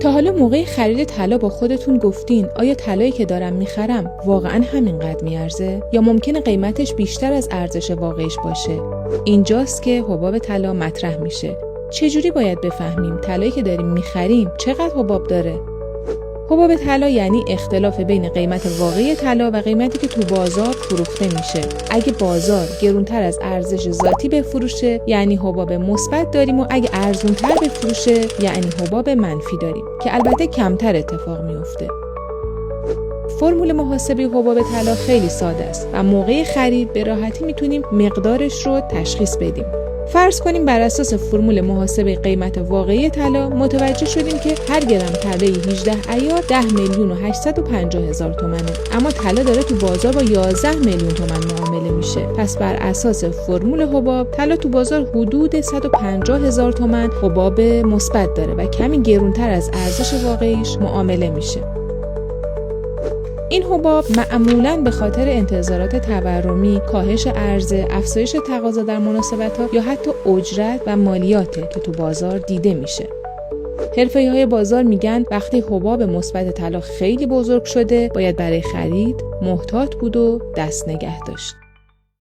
تا حالا موقع خرید طلا با خودتون گفتین آیا طلایی که دارم میخرم واقعا همینقدر میارزه یا ممکنه قیمتش بیشتر از ارزش واقعیش باشه؟ اینجاست که حباب طلا مطرح میشه. چجوری باید بفهمیم طلایی که داریم میخریم چقدر حباب داره؟ حباب طلا یعنی اختلاف بین قیمت واقعی طلا و قیمتی که تو بازار فروخته میشه. اگه بازار گرونتر از ارزش ذاتی بفروشه یعنی حباب مثبت داریم و اگه ارزونتر بفروشه یعنی حباب منفی داریم که البته کمتر اتفاق میفته. فرمول محاسبه حباب طلا خیلی ساده است و موقع خرید به راحتی میتونیم مقدارش رو تشخیص بدیم. فرض کنیم بر اساس فرمول محاسبه قیمت واقعی طلا متوجه شدیم که هر گرم طلای 18 ایار 10,850,000 تومنه، اما طلا داره تو بازار با 11 میلیون تومن معامله میشه. پس بر اساس فرمول حباب طلا تو بازار حدود 150,000 تومن حباب مثبت داره و کمی گرونتر از ارزش واقعیش معامله میشه. این حباب معمولاً به خاطر انتظارات تورمی، کاهش عرضه، افزایش تقاضا در مناسبت‌ها یا حتی اجرت و مالیاته که تو بازار دیده میشه. حرفه‌ای‌های بازار میگن وقتی حباب مثبت طلا خیلی بزرگ شده، باید برای خرید محتاط بود و دست نگه داشت.